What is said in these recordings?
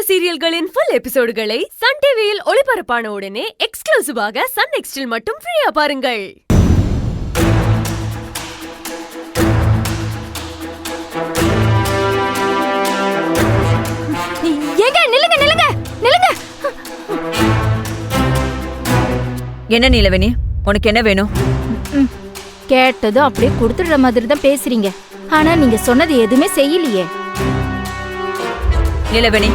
சீரியல்களின் full எபிசோடுகளை Sun டிவியில் ஒளிபரப்பான உடனே எக்ஸ்க்ளூசிவாக சன் நெக்ஸ்டில் மட்டும் ஃப்ரீயா பாருங்கள். நில்லுங்க நில்லுங்க நில்லுங்க. என்ன நீலவேணி, உனக்கு என்ன வேணும்? கேட்டதும் அப்படியே கொடுத்துடுற மாதிரி தான் பேசுறீங்க. ஆனா நீங்க சொன்னது எதுவுமே செய்யலையே. நீலவேணி,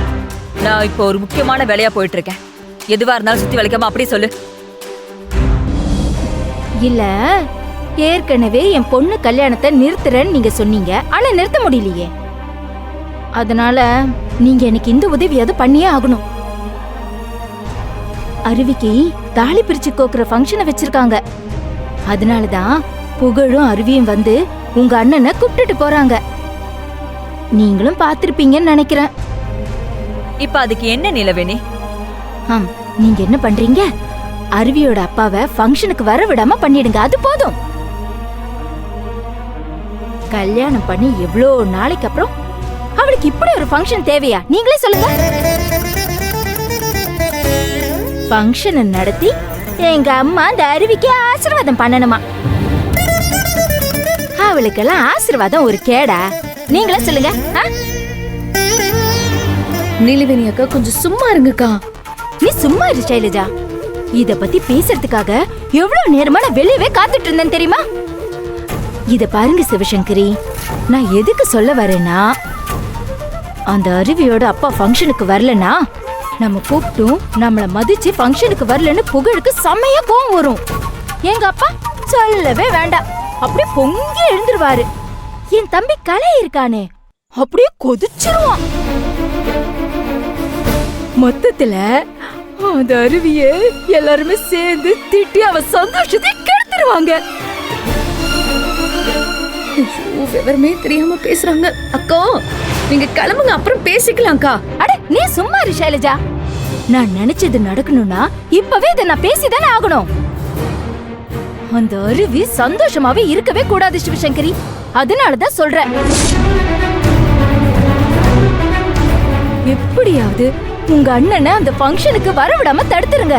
நான் இப்போ ஒரு முக்கியமான வேலையா போயிட்டு இருக்கேன். எதுவா இருந்தாலும் சுத்தி வளைக்காம அப்படியே சொல்லு. இல்ல, ஏற்கனவே என் பொண்ணு கல்யாணத்தை நிறுத்துறேன்னு நீங்க சொன்னீங்க. ஆனா நிறுத்த முடியலையே. அதனால நீங்க எனக்கு இந்த உதவியாவது பண்ணியே ஆகணும். அருவிக்கு தாலி பிரிச்சு கோக்குற ஃபங்க்ஷனை வச்சிருக்காங்க. அதனாலதான் புகழும் அருவியும் வந்து உங்க அண்ணனை கூப்பிட்டுட்டு போறாங்க. நீங்களும் பாத்திருப்பீங்கன்னு நினைக்கிறேன். இப்ப அதுக்கு என்ன நீலவேணி? நீங்க என்ன பண்றீங்க? அருவியோட அப்பாவை ஃபங்க்ஷனுக்கு வர விடாம பண்ணிடுங்க. அது போதும். கல்யாணம் பண்ணி எவ்வளோ நாளைக்கு அப்புறம் அவளுக்கு இப்படி ஒரு ஃபங்க்ஷன் தேவையா? நீங்களே சொல்லுங்க. ஃபங்க்ஷன் நடத்தி எங்க அம்மா அந்த அருவிக்கு ஆசீர்வாதம் பண்ணணுமா? அவளுக்கெல்லாம் ஆசீர்வாதம் ஒரு கேடா? நீங்களே சொல்லுங்க. நீலவேணி அக்கா, கொஞ்சம் சும்மா இருங்கக்கா. நீ சும்மா இரு சைலஜா. இத பத்தி பேசுறதுக்காக எவ்வளவு நேரமா நான் வெளியவே காத்துட்டு இருந்தேன் தெரியுமா? இத பாருங்க சிவசங்கரி, நான் எதுக்கு சொல்ல வரேன்னா, அந்த அருவியோட அப்பா ஃபங்க்ஷனுக்கு வரலனா நம்ம கூப்பிட்டும் நம்மள மதிச்சு ஃபங்க்ஷனுக்கு வரலன்னு புகழுக்கு செம்மையா கோவம் வரும். எங்க அப்பா சொல்லவே வேண்டாம், அப்படியே பொங்கி எழுந்துருவாரு. என் தம்பி கலை இருக்கானே, அப்படியே கொதிச்சிருவான். மொத்தத்துல அந்த அருவிய எல்லாருமே சேர்ந்து திட்டி அவ சந்தோஷத்தை கெடுத்துருவாங்க. விவரமே தெரியாம பேசுறாங்க. அக்கா, நீங்க கிளம்புங்க, அப்புறம் பேசிக்கலாம்க்கா. அட நீ சும்மா இரு சைலஜா. நான் நினைச்சது நடக்கணும்னா இப்பவே இதை நான் பேசிதானே ஆகணும். அந்த அருவி சந்தோஷமாவே இருக்கவே கூடாது சிவசங்கரி. அதனாலதான் சொல்றேன், எப்படியாவது உங்க அண்ணனை அந்த ஃபங்க்ஷனுக்கு வரவிடாம தடுத்துருங்க.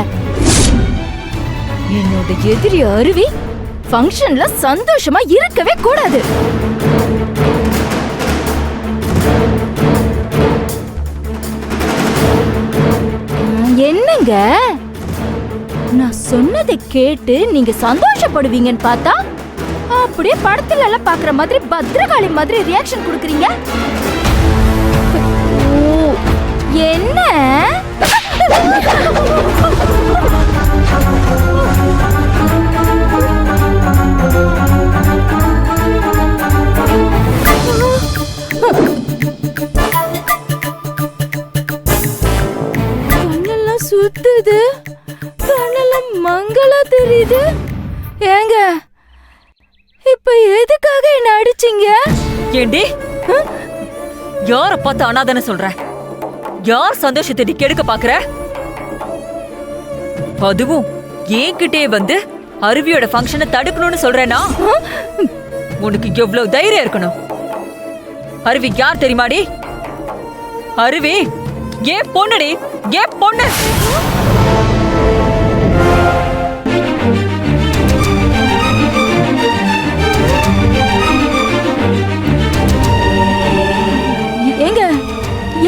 என்னோட எதிரி அருவி ஃபங்க்ஷன்ல சந்தோஷமா இருக்கவே கூடாது. என்னங்க, நான் சொன்னதை கேட்டு நீங்க சந்தோஷப்படுவீங்கன்னு பார்த்தா அப்படியே படத்துல எல்லாம் பாக்குற மாதிரி பத்ரகாளி மாதிரி ரியாக்ஷன் கொடுக்குறீங்க. என்ன கண்ணெல்லாம் சுத்துது, கண்ணெல்லாம் மங்களா தெரியுது. ஏங்க, இப்ப எதுக்காக என்ன அடிச்சீங்க? ஏண்டி, யார பார்த்து அனாதான சொல்ற? யார் சந்தோஷத்தை கெடுக்க பாக்குற? அதுவும் என்கிட்டே வந்து அருவியோட ஃபங்க்ஷனை தடுக்கணும்னு சொல்றேனா? உனக்கு எவ்வளவு தைரியம் இருக்கணும்? அருவி யார் தெரியுமாடி? அருவி ஏன் பொண்ணுடி, ஏன் பொண்ணு. ஏங்க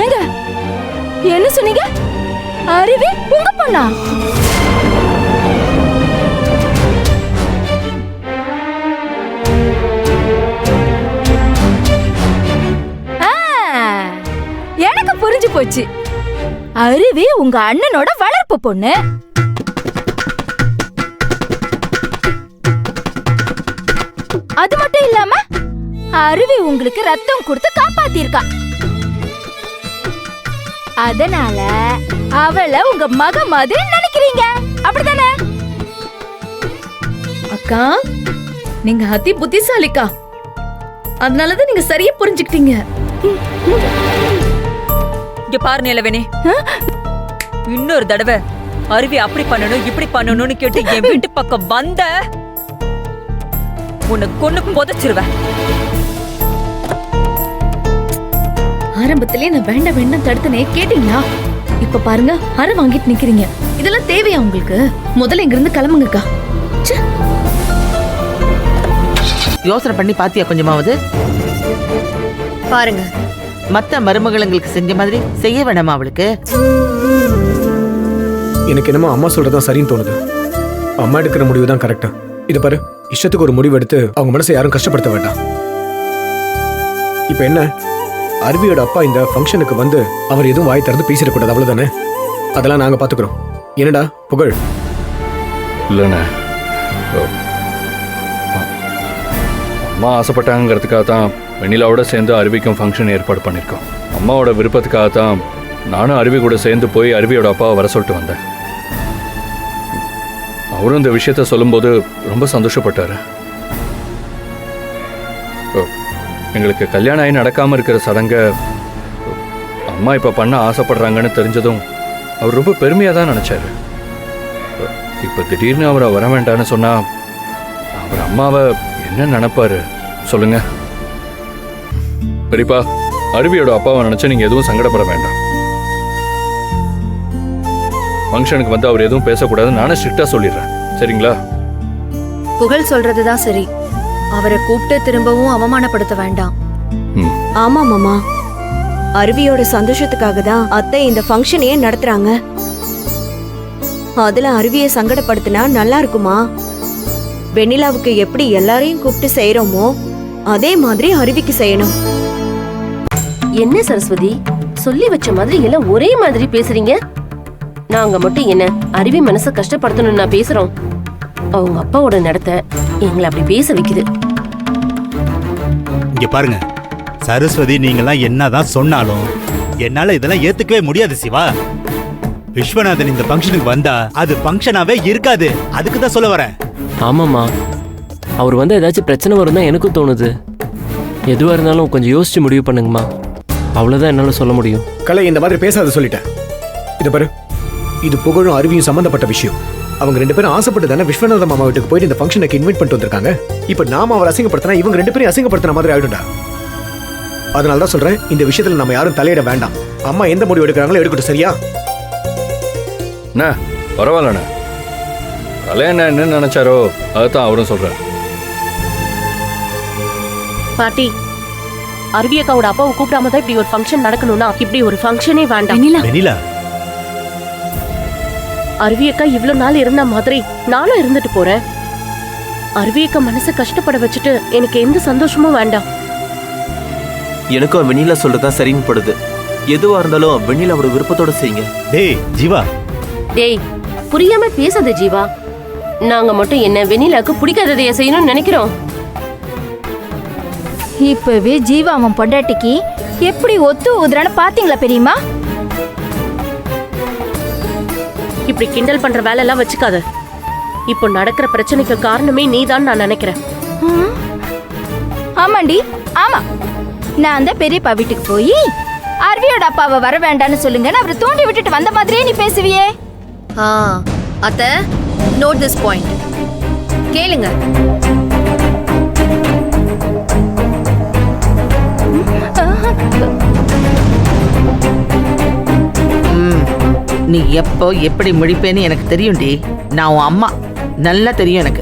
ஏங்க, என்ன சொன்னீங்க? அருவி உங்க பொண்ணா? எனக்கு புரிஞ்சு போச்சு. அருவி உங்க அண்ணனோட வளர்ப்பு பொண்ணு. அது மட்டும் இல்லாம அருவி உங்களுக்கு ரத்தம் கொடுத்து காப்பாத்திருக்கா. அதனால அவளை உங்க மக மாதிரி நினைக்கிறீங்க, அப்படிதானே? அக்கா, நீங்க அதி புத்திசாலிக்கா. அதனாலதான் நீங்க சரியா புரிஞ்சுக்கிட்டீங்க. இங்க பாரு நீலவேணி, இன்னொரு தடவை அருவி அப்படி பண்ணணும் இப்படி பண்ணணும்னு கேட்டு என் வீட்டு பக்கம் வந்த உன்னை கொன்னு புதைச்சிருவேன். ஆரம்பத்திலே நான் வேண்டாம் வேண்டாம் தடுத்தனே, கேட்டீங்களா? இப்ப பாருங்க, அரை வாங்கிட்டு நிக்கிறீங்க. இதெல்லாம் தேவையா உங்களுக்கு? முதல்ல இங்க இருந்து கிளம்புங்கக்கா. ச்சே. யோசனை பண்ணி பாத்தியா கொஞ்சமாவது? பாருங்க, மத்த மருமகளுங்களுக்கு செஞ்ச மாதிரி செய்ய வேணாமா அவளுக்கு? எனக்கு என்னமோ அம்மா சொல்றதுதான் சரின்னு தோணுது. அம்மா எடுக்கிற முடிவு தான் கரெக்டா. இது பாரு, இஷ்டத்துக்கு ஒரு முடிவு எடுத்து அவங்க மனசை யாரும் கஷ்டப்படுத்த வேண்டாம். இப்ப என்ன, அருவியோட அப்பா இந்த ஃபங்க்ஷனுக்கு வந்து அவர் எதுவும் வாய் திறந்து பேசிடக்கூடாது, அவ்வளவுதானே? அதெல்லாம் நாங்க பாத்துக்கிறோம். என்னடா புகழ்? இல்லைண்ணே, அம்மா ஆசைப்பட்டாங்கிறதுக்காக தான் வெண்ணிலாவோட சேர்ந்து அருவிக்கும் ஃபங்க்ஷன் ஏற்பாடு பண்ணியிருக்கோம். அம்மாவோட விருப்பத்துக்காக தான் நானும் அருவி கூட சேர்ந்து போய் அருவியோட அப்பாவை வர சொல்லிட்டு வந்தேன். அவரும் இந்த விஷயத்த சொல்லும்போது ரொம்ப சந்தோஷப்பட்டார். எங்களுக்கு கல்யாணம் ஆகி நடக்காமல் இருக்கிற சடங்கை அம்மா இப்போ பண்ண ஆசைப்படுறாங்கன்னு தெரிஞ்சதும் அவர் ரொம்ப பெருமையாக தான் நினச்சாரு. இப்போ திடீர்னு அவரை வர வேண்டான்னு சொன்னால் அவர் அம்மாவை என்ன நினைப்பாரு சொல்லுங்க? பெரியப்பா, அருவியோட அப்பாவை நினச்சா நீங்கள் எதுவும் சங்கடப்பட வேண்டாம். ஃபங்க்ஷனுக்கு வந்து அவர் எதுவும் பேசக்கூடாதுன்னு நானே ஸ்ட்ரிக்டாக சொல்லிடுறேன், சரிங்களா? புகழ் சொல்றதுதான் சரி. அவரை கூப்பிட்டு திரும்பவும் அவமானப்படுத்த வேண்டாம். ம். ஆமா மாமா, அருவியோட சந்தோஷத்துக்காக தான் அத்தை இந்த ஃபங்க்ஷனையே நடத்துறாங்க. அதுல அருவியை சங்கடப்படுத்தினா நல்லா இருக்குமா? வெண்ணிலாவுக்கு எப்படி எல்லாரையும் கூப்பிட்டு செய்யறோமோ அதே மாதிரி அருவிக்கு செய்யணும். என்ன சரஸ்வதி, சொல்லி வச்ச மாதிரி எல்லாம் ஒரே மாதிரி பேசுறீங்க? நாங்க மட்டும் என்ன அருவி மனசை கஷ்டப்படுத்தணும் நான் பேசுறோம்? அவங்க அப்பாவோட நடத்த எங்களை அப்படி பேச வைக்குது. இங்க பாருங்க சரஸ்வதி, நீங்கெல்லாம் என்னதான் சொன்னாலும் என்னால இதெல்லாம் ஏத்துக்கவே முடியாது சிவா. விஸ்வநாதன் இந்த ஃபங்க்ஷனுக்கு வந்தா அது ஃபங்க்ஷனாவே இருக்காது. அதுக்கு தான் சொல்ல வரேன். ஆமாம்மா, அவர் வந்து ஏதாச்சும் பிரச்சனை வரும் தான் எனக்கும் தோணுது. எதுவாக இருந்தாலும் கொஞ்சம் யோசிச்சு முடிவு பண்ணுங்கம்மா, அவ்வளோதான் என்னால் சொல்ல முடியும். கலை, இந்த மாதிரி பேசாத சொல்லிட்டேன். இது பாரு, இது புகழும் அருவியும் சம்பந்தப்பட்ட விஷயம். அவங்க ரெண்டு பேரும் ஆசைப்பட்டு தானே விஸ்வநாத மாமா வீட்டுக்கு போயிட்டு இந்த ஃபங்க்ஷனுக்கு இன்வைட் பண்ணிட்டு வந்திருக்காங்க. இப்போ நாம அவரை அசிங்கப்படுத்தினா இவங்க ரெண்டு பேரும் அசிங்கப்படுத்தின மாதிரி ஆயிடும்டா. அதனால தான் சொல்றேன், இந்த விஷயத்துல நம்ம யாரும் தலையிட வேண்டாம். அம்மா எந்த முடிவு எடுக்கிறாங்களோ எடுக்கட்டும், சரியா? அண்ணா பரவாயில்லண்ணா, கல்யாணம் என்ன நினைச்சாரோ அதுதான் அவரும் சொல்றாரு. பாட்டி, அருவி அக்காவோட அப்பாவை கூப்பிடாம தான் இப்படி ஒரு ஃபங்க்ஷன் நடக்கணும்னா இப்படி ஒரு ஃபங்க்ஷனே வேண்டாம். வெண்ணிலா, அருவி அக்கா இவ்வளவு நாள் இருந்த மாதிரி நானும் இருந்துட்டு போறேன். அருவி அக்கா மனசை கஷ்டப்பட வச்சுட்டு எனக்கு எந்த சந்தோஷமும் வேண்டாம். எனக்கும் வெண்ணிலா சொல்றதா சரின்னு படுது. எதுவாக இருந்தாலும் வெண்ணிலாவோட விருப்பத்தோட செய்யுங்க. டேய் ஜீவா. டேய், புரியாம பேசாத ஜீவா. நாங்க மட்டும் என்ன வெண்ணிலாக்கு பிடிக்காததைய செய்யணும்னு நினைக்கிறோம்? இப்பவே ஜீவா அவன் பொண்டாட்டிக்கு எப்படி ஒத்து ஊதுறான்னு பாத்தீங்களா பெரியம்மா? இப்படி கிண்டல் பண்ற வேலை எல்லாம் வச்சுக்காத. இப்போ நடக்கிற பிரச்சனைக்கு காரணமே நீதான் நான் நினைக்கிறேன். ஆமாண்டி, ஆமா. நான் அந்த பெரியப்பா வீட்டுக்கு போய் அருவியோட அப்பாவை வர வேண்டான்னு சொல்லுங்கன்னு அவரை தூண்டி விட்டுட்டு வந்த மாதிரியே நீ பேசுவியே. அத்தை, நோட் திஸ் பாயிண்ட். கேளுங்க. நீ எப்போ எப்படி முடிப்பேன்னு எனக்கு தெரியும்டி. நான் உன் அம்மா, நல்லா தெரியும் எனக்கு.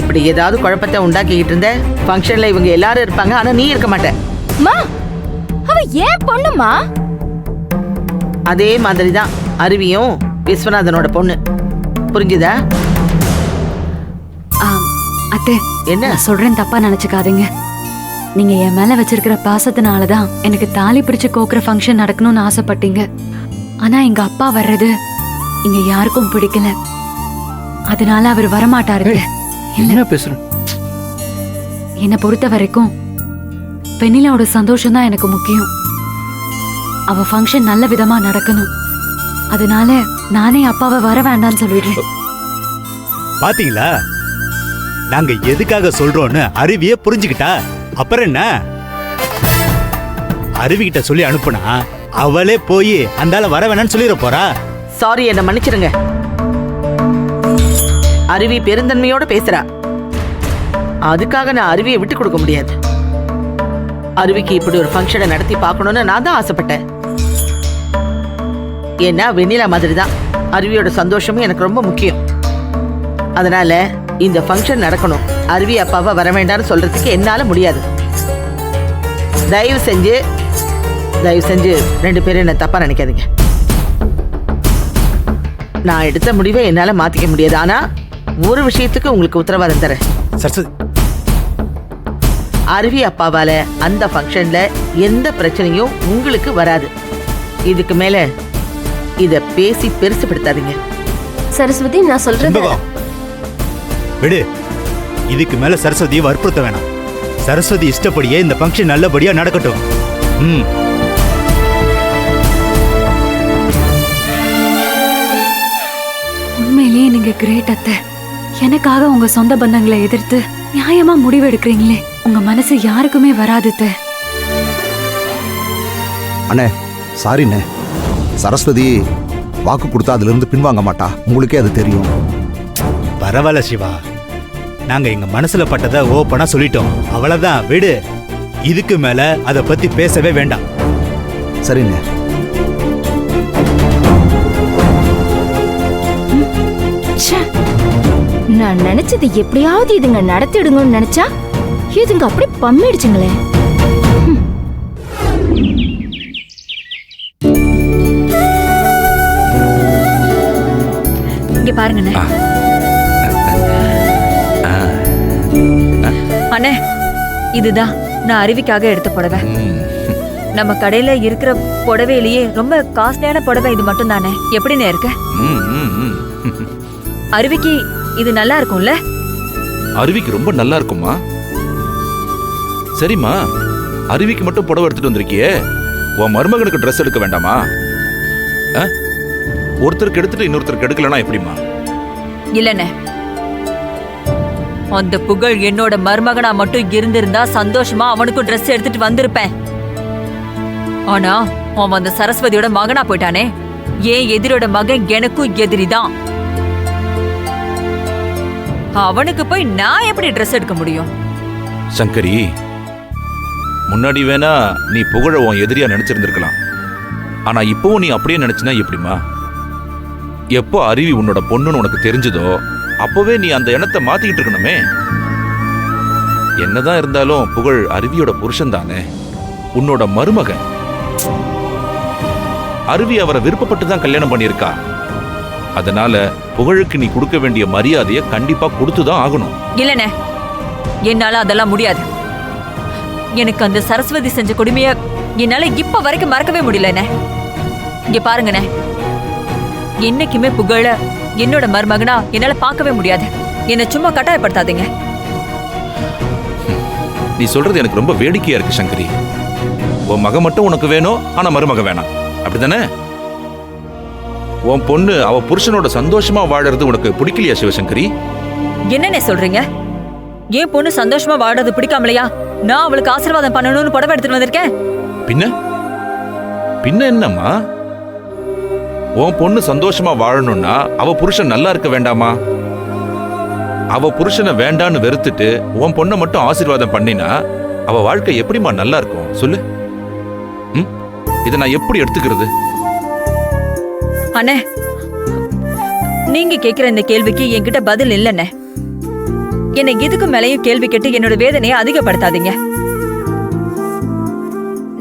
இப்படி ஏதாவது குழப்பத்தை உண்டாக்கிக்கிட்டு இருந்த ஃபங்க்ஷன்ல இவங்க எல்லாரும் இருப்பாங்க, ஆனா நீ இருக்க மாட்ட. மா, அவ ஏன் பொண்ணுமா? அதே மாதிரி தான் அருவியும் விஸ்வநாதனோட பொண்ணு, புரிஞ்சுதா? அத்தை, என்ன சொல்றேன் தப்பா நினைச்சுக்காதீங்க. நீங்க என் மேல வச்சிருக்கிற பாசத்தினாலதான் எனக்கு தாலி பிடிச்சு கோக்குற ஃபங்க்ஷன் நடக்கணும்னு ஆசைப்பட்டீங்க. ஆனா எங்க அப்பா வர்றது இங்க யாருக்கும் பிடிக்கல. அதனால அவர் வரமாட்டாரு. என்ன பேசுற? என்னை பொறுத்த வரைக்கும் வெண்ணிலாவோட சந்தோஷம் தான் எனக்கு முக்கியம். அவ ஃபங்க்ஷன் நல்ல விதமா நடக்கணும். அதனால நானே அப்பாவை வர வேண்டாம்னு சொல்லிடுறேன். பாத்தீங்களா, நாங்க எதுக்காக சொல்றோம்னு அருவியே புரிஞ்சுக்கிட்டா. அப்புறம் என்ன, அருவிகிட்ட சொல்லி அனுப்புனா அவளே போய் அந்தால வர வேணான்னு சொல்லிட போறா. சாரி, என்ன மன்னிச்சிருங்க. அருவி பெருந்தன்மையோட பேசுறா. அதுக்காக நான் அருவியை விட்டு கொடுக்க முடியாது. அருவிக்கு இப்படி ஒரு ஃபங்க்ஷனை நடத்தி பார்க்கணும்னு நான் தான் ஆசைப்பட்டேன். ஏன்னா வெண்ணிலா மாதிரி தான் அருவியோட சந்தோஷமும் எனக்கு ரொம்ப முக்கியம். அதனால இந்த ஃபங்க்ஷன் நடக்கணும், அருவி அப்பாவை வர வேண்டாம்னு சொல்றதுக்கு என்னால முடியாது. தயவு செஞ்சு 2 பேரும் என்ன தப்பா நினைக்காதீங்க. நான் எடுத்த முடிவை என்னால மாத்திக்க முடியாது. ஆனா ஒரு விஷயத்துக்கு உங்களுக்கு உத்தரவாதம் தரேன். சரஸ்வதி, அருவி அப்பாவால அந்த ஃபங்க்ஷன்ல எந்த பிரச்சனையும் உங்களுக்கு வராது. இதுக்கு மேல இத பேசி பெருசுப்படுத்தாதீங்க. சரஸ்வதி, நான் சொல்றேன். செண்பகம், விடு. இதுக்கு மேல சரஸ்வதியை வற்புறுத்த வேணாம். சரஸ்வதி இஷ்டப்படியே இந்த ஃபங்க்ஷன் நல்லபடியா நடக்கட்டும். உண்மையிலேயே நீங்க கிரேட் அத்தை. எனக்காக உங்க சொந்த பந்தங்களை எதிர்த்து நியாயமா முடிவு எடுக்கிறீங்களே. உங்க மனசு யாருக்குமே வராது அத்தை. அண்ணே சாரிண்ணே, சரஸ்வதி வாக்கு கொடுத்தா அதுல இருந்து பின்வாங்க மாட்டா, உங்களுக்கே அது தெரியும். பரவாயில்ல சிவா, நாங்க எங்க மனசுல பட்டதை ஓப்பனா சொல்லிட்டோம், அவ்வளவுதான், விடு. இதுக்கு மேல அதை பத்தி பேசவே வேண்டாம். சரிண்ணே. நான் நினைச்சது எப்படியாவது இதுங்க நடத்திடுங்கன்னு நினைச்சா இதுங்க அப்படி பம்மிடுச்சுங்களே. இங்க பாருங்கண்ணே. அண்ணே, இதுதான் நான் அருவிக்காக எடுத்த புடவை. நம்ம கடையில இருக்கிற புடவையிலேயே ரொம்ப காஸ்ட்லியான புடவை இது மட்டும் தானே. எப்படின்னு இருக்கு? அருவிக்கு இது நல்லா இருக்கும்ல? அருவிக்கு ரொம்ப நல்லா இருக்குமா? சரிம்மா, அருவிக்கு மட்டும் புடவை எடுத்துட்டு வந்திருக்கியே, உன் மருமகனுக்கு ட்ரெஸ் எடுக்க வேண்டாமா? ஒருத்தருக்கு எடுத்துட்டு இன்னொருத்தருக்கு எடுக்கலனா எப்படிமா? இல்லண்ணே, அந்த புகழ் என்னோட மருமகனா மட்டும் இருந்திருந்தா சந்தோஷமா அவனுக்கும் ட்ரெஸ் எடுத்துட்டு வந்திருப்பேன். ஆனா அவன் அந்த சரஸ்வதியோட மகனா போயிட்டானே. ஏன் எதிரோட மகன் எனக்கும் எதிரிதான். அவனுக்கு போய் நான் எப்படி ட்ரெஸ் எடுக்க முடியும்? சங்கரி, முன்னாடி வேணா நீ புகழ உன் எதிரியா நினைச்சிருந்திருக்கலாம். ஆனா இப்பவும் நீ அப்படியே நினைச்சினா எப்படிமா? எப்போ அருவி உன்னோட பொண்ணுன்னு உனக்கு தெரிஞ்சதோ அப்பவே நீ அந்த எண்ணத்தை மாத்திக்கிட்டு இருக்கணுமே. என்னதான் இருந்தாலும் புகழ் அருவியோட புருஷன் தானே, உன்னோட மருமகன். அருவி அவரை விருப்பப்பட்டு தான் கல்யாணம் பண்ணியிருக்கா. அதனால புகழுக்கு நீ கொடுக்க வேண்டிய மரியாதையை கண்டிப்பா கொடுத்துதான் ஆகணும். இல்லண்ணே, என்னால அதெல்லாம் முடியாது. எனக்கு அந்த சரஸ்வதி செஞ்ச கொடுமைய என்னால இப்ப வரைக்கும் மறக்கவே முடியலண்ணே. இங்க பாருங்கண்ணே, என்னைக்குமே புகழ என்னோட மருமகனா என்னால பார்க்கவே முடியாது. என்ன சும்மா கட்டாயப்படுத்தாதீங்க. நீ சொல்றது எனக்கு ரொம்ப வேடிக்கையா இருக்கு சங்கரி. உன் மக மட்டும் உனக்கு வேணும், ஆனா மருமக வேணாம், அப்படித்தானே? உன் பொண்ணு அவ புருஷனோட சந்தோஷமா வாழறது உனக்கு பிடிக்கலையா சிவசங்கரி? என்னண்ணே சொல்றீங்க? ஏன் பொண்ணு சந்தோஷமா வாழறது பிடிக்காமலையா நான் அவளுக்கு ஆசீர்வாதம் பண்ணணும்னு புடவை எடுத்துட்டு வந்திருக்கேன்? பின்ன என்னம்மா, உன் பொண்ணு சந்தோஷமா வாழணும்னா அவ புருஷன் நல்லா இருக்க வேண்டாமா? அவ புருஷனை வேண்டான்னு வெறுத்துட்டு உன் பொண்ணை மட்டும் ஆசீர்வாதம் பண்ணினா அவ வாழ்க்கை எப்படிமா நல்லா இருக்கும் சொல்லு? இதை நான் எப்படி எடுத்துக்கிறது? அண்ணே, நீங்க கேக்குற இந்த கேள்விக்கு என்கிட்ட பதில் இல்லண்ணே. என்னை எதுக்கு மேலையும் கேள்வி கேட்டு என்னோட வேதனையை அதிகப்படுத்தாதீங்க.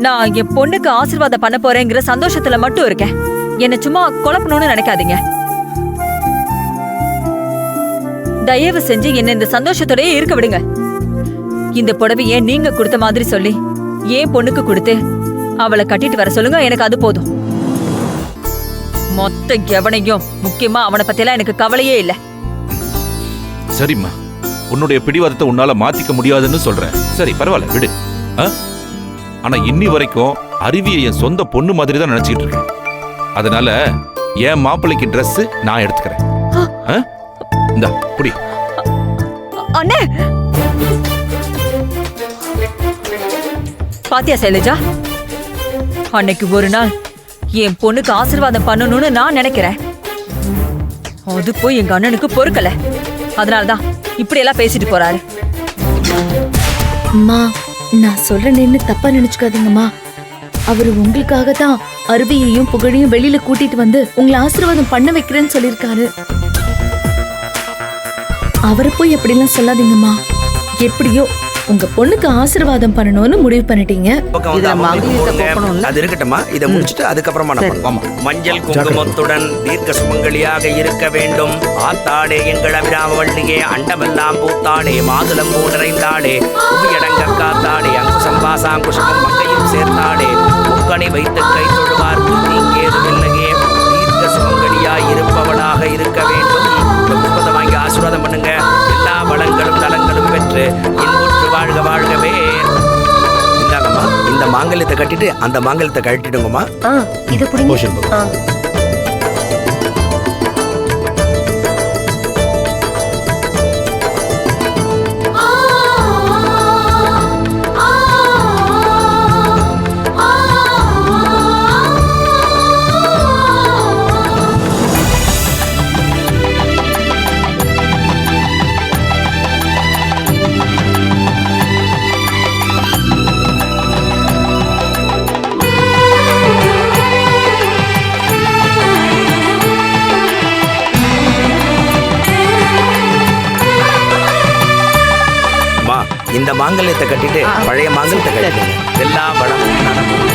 நான் என் பொண்ணுக்கு ஆசீர்வாதம் பண்ண போறேங்கிற சந்தோஷத்துல மட்டும் இருக்கேன். என்னை சும்மா குழப்பணும்னு நினைக்காதீங்க. தயவு செஞ்சு என்ன இந்த சந்தோஷத்தோடயே இருக்க விடுங்க. இந்த புடவையை நீங்க கொடுத்த மாதிரி சொல்லி ஏன் பொண்ணுக்கு கொடுத்து அவளை கட்டிட்டு வர சொல்லுங்க, எனக்கு அது போதும். மொத்த எவனையும், முக்கியமா அவனை பத்தியெல்லாம் எனக்கு கவலையே இல்ல. சரிம்மா, உன்னுடைய பிடிவாதத்தை உன்னால மாத்திக்க முடியாதுன்னு சொல்ற. சரி, பரவாயில்ல, விடு. ஆனா இன்னி வரைக்கும் அருவியை என் சொந்த பொண்ணு மாதிரி தான் நினைச்சிட்டு இருக்கேன். அதனால என் மாப்பிள்ளைக்கு ட்ரெஸ் நான் எடுத்துக்கிறேன். இந்தா புடி. அண்ணே, பாத்தியா சைலஜா, அன்னைக்கு ஒரு நாள் என் பொண்ணுக்கு ஆசீர்வாதம் பண்ணணும்னு நான் நினைக்கிறேன். அது போய் எங்க அண்ணனுக்கு பொறுக்கல. அதனாலதான் இப்படி எல்லாம் பேசிட்டு போறாரு. அம்மா, நான் சொல்றேன்னு தப்பா நினைச்சுக்காதீங்கம்மா. அவரு உங்களுக்காக தான் அருவியையும் புகழையும் வெளியில கூட்டிட்டு வந்து உங்களை ஆசீர்வாதம் பண்ண வைக்கிறேன்னு சொல்லிருக்காரு. அவரை போய் எப்படிலாம் சொல்லாதீங்கம்மா. எப்படியோ உங்க பொண்ணுக்கு ஆசீர்வாதம் பண்ணணும்னு முடிவு பண்ணிட்டீங்க. அது இருக்கட்டுமா, இதை முடிச்சுட்டு அதுக்கப்புறமா மஞ்சள் குங்குமத்துடன் தீர்க்க சுமங்கலியாக இருக்க வேண்டும். ஆத்தாடே எங்கள் அபிராமவள்ளியே, அண்டமெல்லாம் பூத்தாடே, மாதுளம் பூ நிறைந்தாடே, புவியடங்க காத்தாடே, அங்குசம் பாசாங்குஷமும் மங்கையும் சேர்த்தாடே, முக்கணி வைத்து கை தொழுவார்க்கு நீங்கேதுமில்லையே, தீர்க்க சுமங்கலியாய் இருப்பவளாக இருக்க வேண்டும். புத்தகத்தை வாங்கி ஆசீர்வாதம் பண்ணுங்க. எல்லா வளங்களும் நலங்களும் பெற்று இன்புற்று வாழ்க வாழ்கவே. இந்தாங்கம்மா, இந்த மாங்கல்யத்தை கட்டிட்டு அந்த மாங்கல்யத்தை கட்டிடுங்கம்மா. இதை புடிங்க. இந்த மாங்கல்யத்தை கட்டிட்டு பழைய மாங்கல்யத்தை கட்டிடுங்க. எல்லா வளமும் நலமும்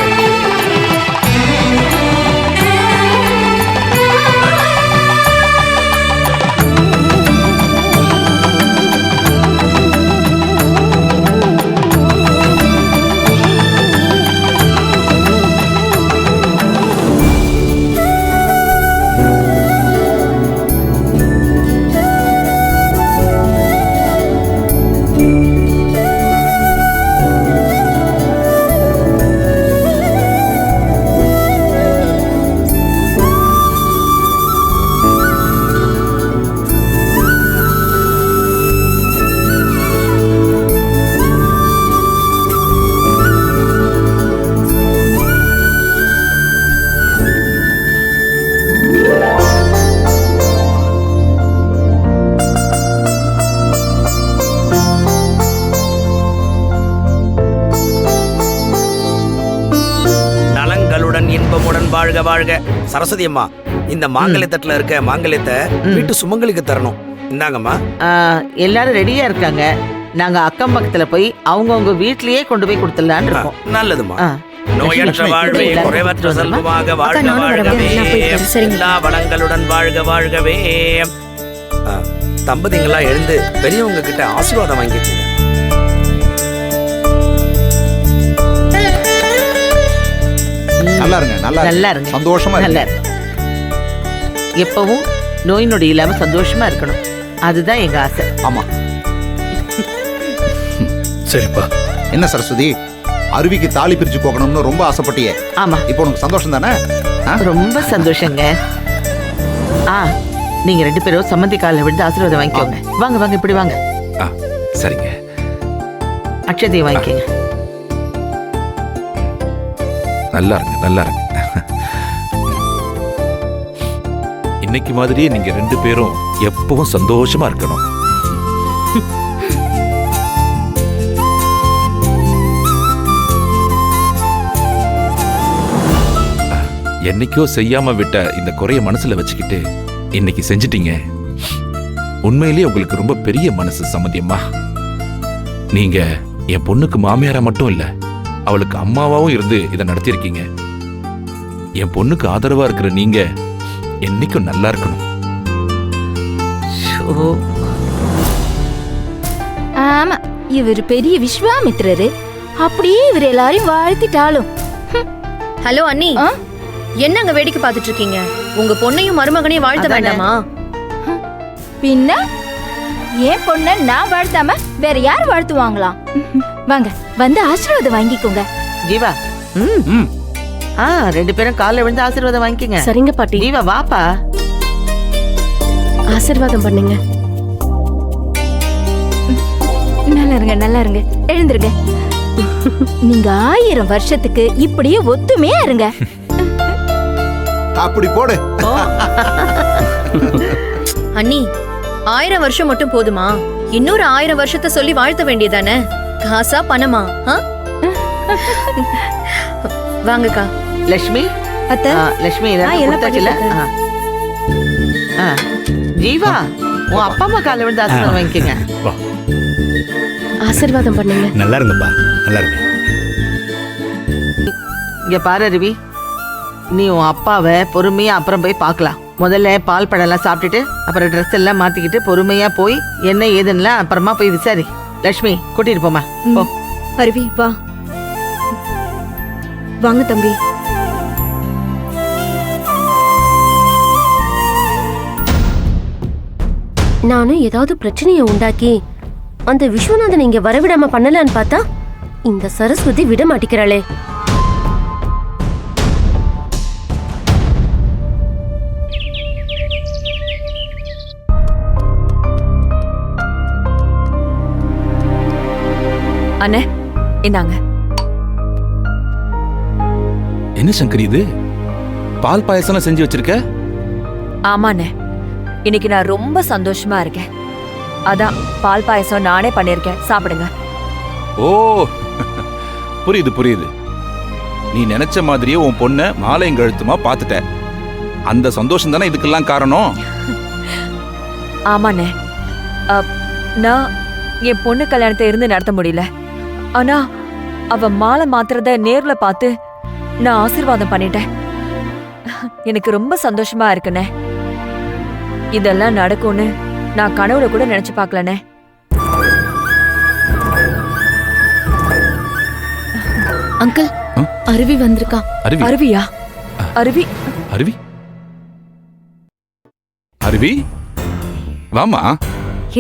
இன்பமுடன் வாழ்க வாழ்க. சரஸ்வதி அம்மா, இந்த மாங்கல்யத்தட்டுல இருக்க மாங்கல்யத்தை வீட்டு சுமங்கலிக்கு தரணும். இந்தாங்கம்மா. எல்லாரும் ரெடியா இருக்காங்க. நாங்க அக்கம் பக்கத்துல போய் அவங்கவுங்க வீட்லயே கொண்டு போய் கொடுத்துடலான்னு இருக்கோம். நல்லதுமா. நோயற்ற வாழ்வே, குறைவற்ற செல்வமாக வாழ்க வாழ்கவே. எல்லா வளங்களுடன் வாழ்க வாழ்கவே. தம்பதிங்களா எழுந்து பெரியவங்க கிட்ட ஆசீர்வாதம் வாங்கிக்கோங்க. நல்லா இருங்க, நல்லா இருங்க, சந்தோஷமா இருங்க. எப்பவும் நோய் நொடி இல்லாம சந்தோஷமா இருக்கணும். அதுதான் எங்க ஆசை. ஆமா. சரிப்பா. என்ன சரஸ்வதி, அருவிக்கு தாலி பிரிச்சு போகணும்னு ரொம்ப ஆசைப்பட்டியே. ஆமா. இப்போ உனக்கு சந்தோஷம் தானே? ரொம்ப சந்தோஷங்க. நீங்க 2 பேரும் சம்மந்தி காலில் விழுந்து ஆசீர்வாதம் வாங்கிக்கோங்க. வாங்க வாங்க, இப்படி வாங்க. சரிங்க. அக்ஷதையை வாங்கிக்கோங்க. நல்லா இருங்க, நல்லா இருங்க. இன்னைக்கு மாதிரியே நீங்க 2 பேரும் எப்பவும் சந்தோஷமா இருக்கணும். என்னைக்கோ செய்யாம விட்ட இந்த குறைய மனசுல வச்சுக்கிட்டு இன்னைக்கு செஞ்சிட்டீங்க. உண்மையிலேயே உங்களுக்கு ரொம்ப பெரிய மனசு சம்மந்தியம்மா. நீங்க என் பொண்ணுக்கு மாமியாரா மட்டும் இல்ல, அவளுக்கு அம்மாவாவும் இருந்து இதை நடத்தியிருக்கீங்க. என் பொண்ணுக்கு ஆதரவா இருக்கிற நீங்க என்னைக்கும் நல்லா இருக்கணும். ஆமா, இவர் பெரிய விஸ்வாமித்திரரு. அப்படியே இவர் எல்லாரையும் வாழ்த்திட்டாலும். ஹலோ அண்ணி, என்னங்க வேடிக்கை பார்த்துட்டு இருக்கீங்க? உங்க பொண்ணையும் மருமகனையும் வாழ்த்த வேண்டாமா? பின்ன ஏன் பொண்ண நான் வாழ்த்தாம வேற யார் வாழ்த்துவாங்களாம்? வாங்க, வந்து ஆசீர்வாதம் வாங்கிக்கோங்க. ஜீவா, 2 பேரும் காலில் விழுந்து ஆசீர்வாதம் வாங்கிக்கோங்க. சரிங்க பாட்டி. ஜீவா வாப்பா, ஆசீர்வாதம் பண்ணுங்க. நல்லா இருங்க, நல்லா இருங்க, எழுந்துருங்க. நீங்க 1000 வருஷத்துக்கு இப்படியே ஒத்துமையா இருங்க. அப்படி போடு. அண்ணி, 1000 வருஷம் மட்டும் போதுமா? இன்னொரு 1000 வருஷத்தை சொல்லி வாழ்த்த வேண்டியதானே? காசா பணமா? வாங்கக்கா. லட்சுமி அத்தை. லட்சுமி எல்லாம் கொடுத்தாச்சுல? ஜீவா உன் அப்பா அம்மா காலை விழுந்து ஆசீர்வாதம் வாங்கிக்கங்க. ஆசீர்வாதம் பண்ணுங்க. நல்லா இருங்கப்பா, நல்லா இருங்க. இங்க பாரு அருவி, நீ உன் அப்பாவை பொறுமையா அப்புறம் போய் பார்க்கலாம். முதல்ல பால் பழம்லாம் சாப்பிட்டுட்டு அப்புறம் ட்ரெஸ் எல்லாம் மாத்திக்கிட்டு பொறுமையா போய் என்ன ஏதுன்னு அப்புறமா போய் விசாரி. லட்சுமி கூட்டிட்டு போமா போ. அருவி வா. வாங்க தம்பி. நானும் ஏதாவது பிரச்சனையை உண்டாக்கி அந்த விஸ்வநாதன் இங்க வரவிடாம பண்ணலான்னு பார்த்தா இந்த சரஸ்வதி விட மாட்டிக்கிறாளே. அண்ணே இந்தாங்க. என்ன சங்கரி இது? பால் பாயசம் செஞ்சு வச்சிருக்க? ஆமாண்ணே, இன்னைக்கு நான் ரொம்ப சந்தோஷமா இருக்கேன். அதான் பால் பாயசம் நானே பண்ணிருக்கேன், சாப்பிடுங்க. ஓ புரியுது புரியுது. நீ நினைச்ச மாதிரியே உன் பொண்ண மாலையும் கழுத்துமா பாத்துட்ட. அந்த சந்தோஷம் தானே இதுக்கெல்லாம் காரணம். ஆமாண்ணே, நான் என் பொண்ணு கல்யாணத்தை இருந்து நடத்த முடியல. ஆனா அவ மாலை மாத்துறத நேர்ல பார்த்து நான் ஆசீர்வாதம் பண்ணிட்டேன். எனக்கு ரொம்ப சந்தோஷமா இருக்குண்ணே. இதெல்லாம் நடக்கும்னு நான் கனவுல கூட நினைச்சு பார்க்கலண்ணே. அங்கிள், அருவி வந்திருக்கா. அருவியா? அருவி அருவி அருவி வாமா.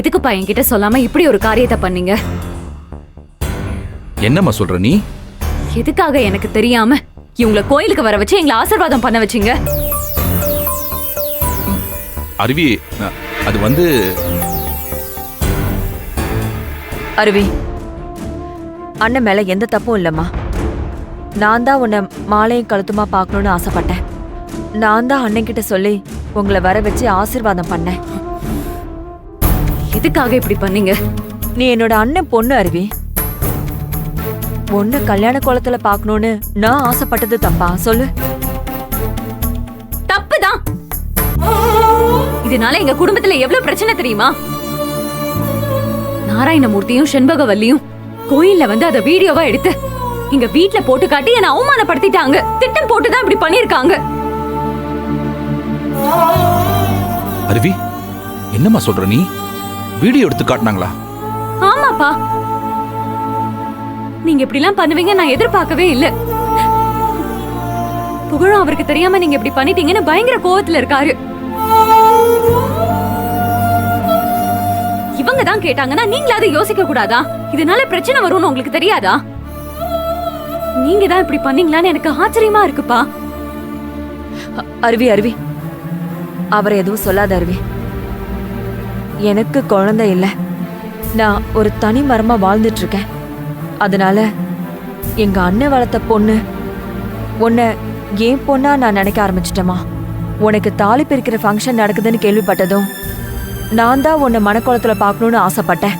எதுக்குப்பா என்கிட்ட சொல்லாம இப்படி ஒரு காரியத்தை பண்ணீங்க? என்னம்மா சொல்ற நீ? எதுக்காக எனக்கு தெரியாம இவங்களை கோயிலுக்கு வர வச்சு எங்களை ஆசீர்வாதம் பண்ண வச்சீங்க? அருவி அது வந்து அருவி, அண்ணன் மேல எந்த தப்பும் இல்லம்மா. நான் தான் உன்னை மாலையும் கழுத்துமா பார்க்கணும்னு ஆசைப்பட்டேன். நான் தான் அண்ணன் கிட்ட சொல்லி உங்களை வர வச்சு ஆசீர்வாதம் பண்ணேன். எதுக்காக இப்படி பண்ணீங்க? நீ என்னோட அண்ணன் பொண்ணு அருவி. பொண்ணு கல்யாண கோலத்துல பார்க்கணும்னு நான் ஆசைப்பட்டது தப்பா சொல்லு? தப்புதான். இதனால எங்க குடும்பத்துல எவ்வளவு பிரச்சனை தெரியுமா? நாராயணமூர்த்தியும் செண்பகவல்லியும் கோயில்ல வந்து அத வீடியோவா எடுத்து எங்க வீட்ல போட்டு காட்டி என்ன அவமானப்படுத்திட்டாங்க. திட்டம் போட்டுதான் இப்படி பண்ணிருக்காங்க. அருவி என்னம்மா சொல்ற நீ? வீடியோ எடுத்து காட்டினாங்களா? ஆமாப்பா, நீங்க இப்படி எல்லாம் பண்ணுவீங்க நான் எதிர்பார்க்கவே இல்ல. புகழும் அவருக்கு தெரியாம நீங்க இப்படி பண்ணிட்டீங்கன்னு பயங்கர கோவத்துல இருக்காரு. இவங்க தான் கேட்டாங்கன்னா நீங்களா அதை யோசிக்க கூடாதா? இதனால பிரச்சனை வரும்னு உங்களுக்கு தெரியாதா? நீங்க தான் இப்படி பண்ணீங்களான்னு எனக்கு ஆச்சரியமா இருக்குப்பா. அருவி அருவி, அவரை எதுவும் சொல்லாத அருவி. எனக்கு குழந்தை இல்ல. நான் ஒரு தனி மரமா வாழ்ந்துட்டு இருக்கேன். அதனால எங்க அண்ணன் வளர்த்த பொண்ணு உன்னை ஏன் பொண்ணா நான் நினைக்க ஆரம்பிச்சிட்டேமா. உனக்கு தாலி பிரிக்கிற ஃபங்க்ஷன் நடக்குதுன்னு கேள்விப்பட்டதும் நான் தான் உன்னை மனக்கோலத்துல பார்க்கணும்னு ஆசைப்பட்டேன்.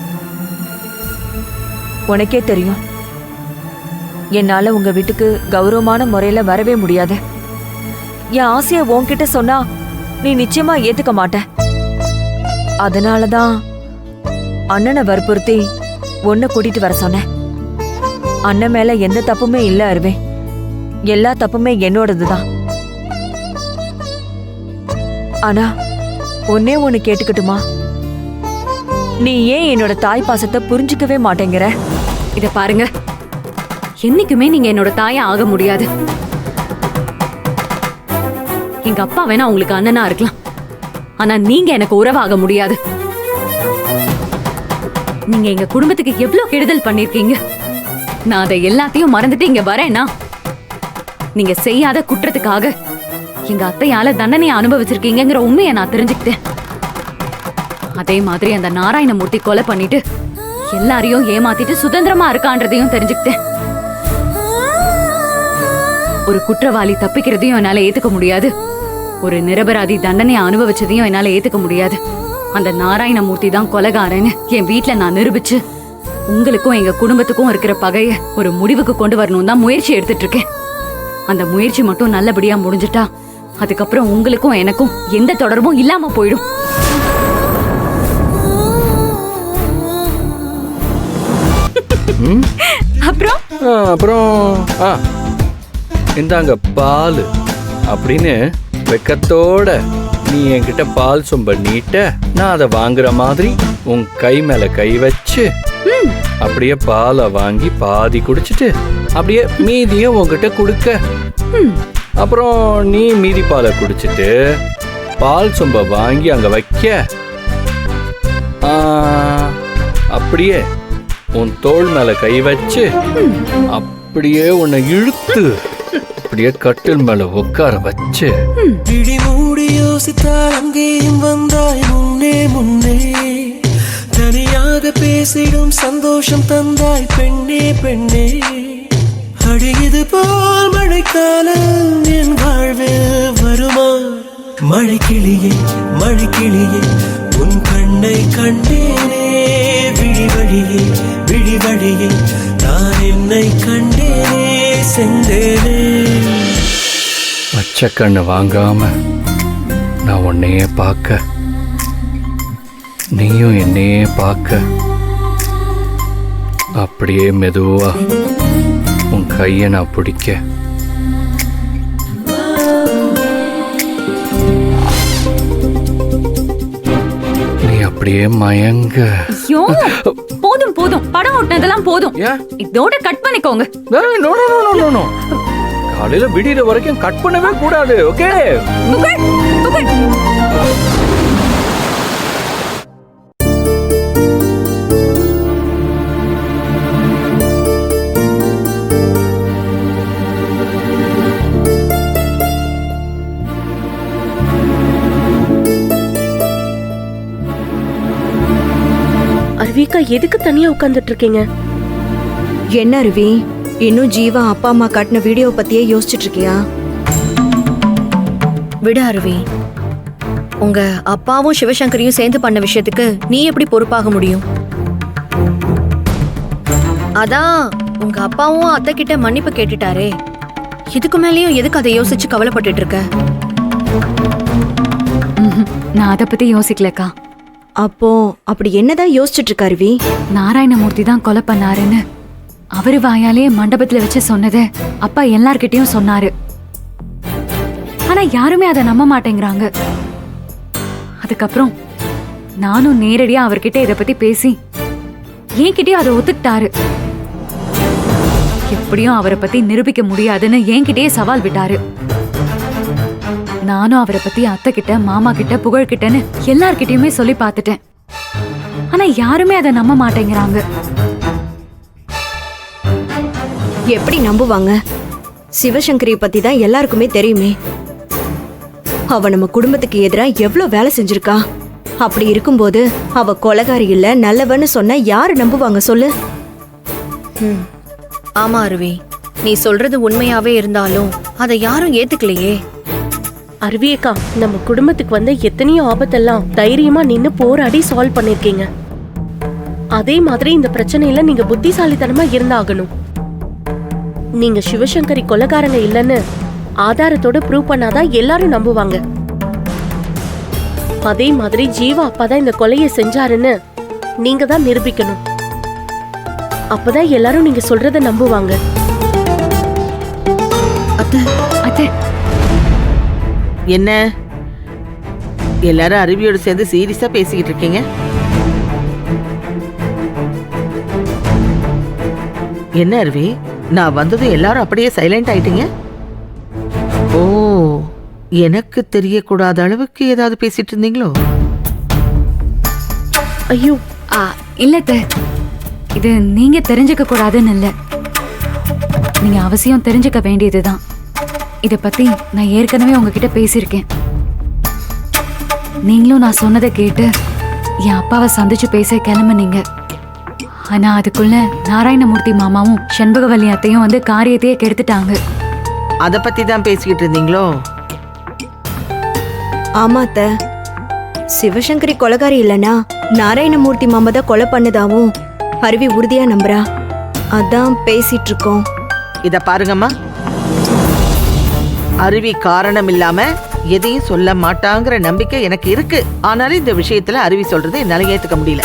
உனக்கே தெரியும், என்னால உங்க வீட்டுக்கு கௌரவமான முறையில வரவே முடியாது. என் ஆசைய உன்கிட்ட சொன்னா நீ நிச்சயமா ஏத்துக்க மாட்ட. அதனாலதான் அண்ணனை வற்புறுத்தி உன்னை கூட்டிட்டு வர சொன்னேன். அண்ணன் மேல எந்த தப்புமே இல்ல அருவே. எல்லா தப்புமே என்னோடதுதான். ஆனா ஒன்னே ஒன்னு கேட்டுக்கட்டுமா? நீ ஏன் என்னோட தாய் பாசத்தை புரிஞ்சுக்கவே மாட்டேங்கிற? இத பாருங்க, என்னைக்குமே நீங்க என்னோட தாயா ஆக முடியாது. எங்க அப்பா வேணா உங்களுக்கு அண்ணனா இருக்கலாம், ஆனா நீங்க எனக்கு உறவாக முடியாது. நீங்க எங்க குடும்பத்துக்கு எவ்வளவு கெடுதல் பண்ணிருக்கீங்க. நான் அதை எல்லாத்தையும் மறந்துட்டு இங்க வரேன்னா நீங்க செய்யாத குற்றத்துக்காக எங்க அத்தையால தண்டனையை அனுபவிச்சிருக்கீங்கிற உண்மையை நான் தெரிஞ்சுக்கிட்டேன். அதே மாதிரி அந்த நாராயணமூர்த்தி கொலை பண்ணிட்டு எல்லாரையும் ஏமாத்திட்டு சுதந்திரமா இருக்கான்றதையும் தெரிஞ்சுக்கிட்டேன். ஒரு குற்றவாளி தப்பிக்கிறதையும் என்னால ஏத்துக்க முடியாது. ஒரு நிரபராதி தண்டனையை அனுபவிச்சதையும் என்னால ஏத்துக்க முடியாது. அந்த நாராயணமூர்த்தி தான் கொலைகாரன்னு என் வீட்டுல நான் நிரூபிச்சு உங்களுக்கும் எங்க குடும்பத்துக்கும் இருக்கிற பகைய ஒரு முடிவுக்கு கொண்டு வரணும் தான் முயற்சி எடுத்துட்டு இருக்கேன். அந்த முயற்சி மட்டும் நல்லபடியா முடிஞ்சிட்டா அதுக்கப்புறம் உங்களுக்கும் எனக்கும் எந்த தொடர்பும் இல்லாம போயிடும். அப்புறம் இந்தாங்க பால் அப்படின்னு வெக்கத்தோட நீ என்கிட்ட பால் சொம்ப நீட்ட, நான் அதை வாங்குற மாதிரி உன் கை மேல கை வச்சு அப்படியே பாலை வாங்கி பாதி குடிச்சிட்டு அப்படியே மீதியை உன்கிட்ட கொடுக்க, அப்புறம் நீ மீதி பாலை குடிச்சிட்டு பால் சொம்ப வாங்கி அங்க வைக்க, அப்படியே உன் தோள் மேல கை வச்சு அப்படியே உன்னை இழுத்து அப்படியே கட்டில் மேல உட்கார வச்சு இடி மூடி யோசித்தால் அங்கேயும் வந்தாய் முன்னே முன்னே, தனியாக பேசிடும் சந்தோஷம் தந்தாய் பெண்ணே பெண்ணே, அடியது போல் மழைக்காலம் என் வாழ்வில் வருமா, மழைக்கிளியே மழைக்கிளியே உன் கண்ணை கண்டேனே, விழி வழியே விழி வழியே நான் என்னை கண்டேனே செந்தேனே. பச்சை கண்ணு வாங்காம நான் உன்னையே பார்க்க, நீயும் என்னையே பார்க்க, அப்படியே மெதுவா உன் கையை நான் பிடிக்க, நீ அப்படியே மயங்க. ஐயோ போதும் போதும், படம் ஓட்டினதெல்லாம் போதும், இதோட கட் பண்ணிக்கோங்க. காலையில விடிற வரைக்கும் கட் பண்ணவே கூடாது. ஓகே அருவிக்கா எதுக்கு தனியா உட்கார்ந்துட்டு இருக்கீங்க? என்ன அருவி, இன்னும் ஜீவா அப்பா அம்மா காட்டின வீடியோ பத்தியே யோசிச்சுட்டு இருக்கியா? விடு அருவி, உங்க அப்பாவும் சிவசங்கரியும் சேர்ந்து பண்ண விஷயத்துக்கு நீ எப்படி பொறுப்பாக முடியும்? அதான் உங்க அப்பாவும் அத்தை கிட்ட மன்னிப்பு கேட்டுட்டாரே, இதுக்கு மேலேயும் எதுக்கு அதை யோசிச்சு கவலைப்பட்டுட்டு இருக்க? நான் அதை பத்தி யோசிக்கலக்கா. அப்போ அப்படி என்னதான் யோசிச்சுட்டு இருக்க அருவி? நாராயணமூர்த்தி தான் கொலை பண்ணாருன்னு அவரு வாயாலே மண்டபத்துல வச்சு சொன்னதை அப்பா எல்லார்கிட்டயும் சொன்னாரு. ஆனா யாருமே அதை நம்ப மாட்டேங்கிறாங்க. அதுக்கப்புறம் நானும் நேரடியா அவர்கிட்ட இதை பத்தி பேசி என்கிட்டயும் அதை ஒத்துக்கிட்டாரு. எப்படியும் அவரை பத்தி நிரூபிக்க முடியாதுன்னு என்கிட்டயே சவால் விட்டாரு. நானும் அவரை பத்தி அத்தை கிட்ட மாமா கிட்ட புகழ்கிட்டன்னு எல்லார்கிட்டயுமே சொல்லி பார்த்துட்டேன். ஆனா யாருமே அதை நம்ப மாட்டேங்கிறாங்க. எப்படி நம்புவாங்க? சிவசங்கரி பத்தி தான் எல்லாருக்குமே தெரியுமே. அவ நம்ம குடும்பத்துக்கு எதிரா எவ்வளவு வேலை செஞ்சிருக்கா. அப்படி இருக்கும்போது அவ கொலைகாரி இல்ல நல்லவன்னு சொன்னா யாரு நம்புவாங்க சொல்லு? ஆமா அருவி, நீ சொல்றது உண்மையாவே இருந்தாலும் அதை யாரும் ஏத்துக்கலையே. அருவியக்கா, நம்ம குடும்பத்துக்கு வந்த எத்தனையோ ஆபத்தெல்லாம் தைரியமா நின்னு போராடி சால்வ் பண்ணிருக்கீங்க. அதே மாதிரி இந்த பிரச்சனையில நீங்க புத்திசாலித்தனமா இருந்தாகணும். நீங்க சிவசங்கரி கொலைகாரங்க இல்லைன்னு ஆதாரத்தோட ப்ரூவ் பண்ணாதான் எல்லாரும் நம்புவாங்க. அதே மாதிரி ஜீவா அப்பா தான் இந்த கொலையை செஞ்சாருன்னு நீங்க தான் நிரூபிக்கணும். அப்பதான் எல்லாரும் நீங்க சொல்றத நம்புவாங்க. என்ன எல்லாரும் அருவியோடு சேர்ந்து சீரியஸா பேசிக்கிட்டு இருக்கீங்க? என்ன அருவி, நான் வந்ததும் எல்லாரும் அப்படியே சைலண்ட் ஆயிட்டீங்க? ஓ, எனக்கு தெரியக்கூடாத அளவுக்கு ஏதாவது பேசிட்டு இருந்தீங்களோ? ஐயோ இல்ல, இது நீங்க தெரிஞ்சுக்க கூடாதுன்னு இல்ல, நீங்க அவசியம் தெரிஞ்சுக்க வேண்டியதுதான். இத பத்தி நான் ஏற்கனவே உங்ககிட்ட பேசியிருக்கேன். நீங்களும் நான் சொன்னதை கேட்டு என் அப்பாவை சந்திச்சு பேச கிளம்புனீங்க. ஆனா அதுக்குள்ள நாராயணமூர்த்தி மாமாவும் செண்பகவல்லி அத்தையும் வந்து காரியத்தையே கெடுத்துட்டாங்க. அத பத்தி தான் பேசிக்கிட்டு இருந்தீங்களோ? ஆமா அத்தை, சிவசங்கரி கொலைகாரி இல்லனா நாராயணமூர்த்தி மாமா தான் கொலை பண்ணதாவும் அருவி உறுதியா நம்புறா, அதான் பேசிட்டு இருக்கோம். இத பாருங்கம்மா, அருவி காரணம் இல்லாம எதையும் சொல்ல மாட்டாங்கிற நம்பிக்கை எனக்கு இருக்கு. ஆனாலும் இந்த விஷயத்துல அருவி சொல்றது என்னால ஏத்துக்க முடியல.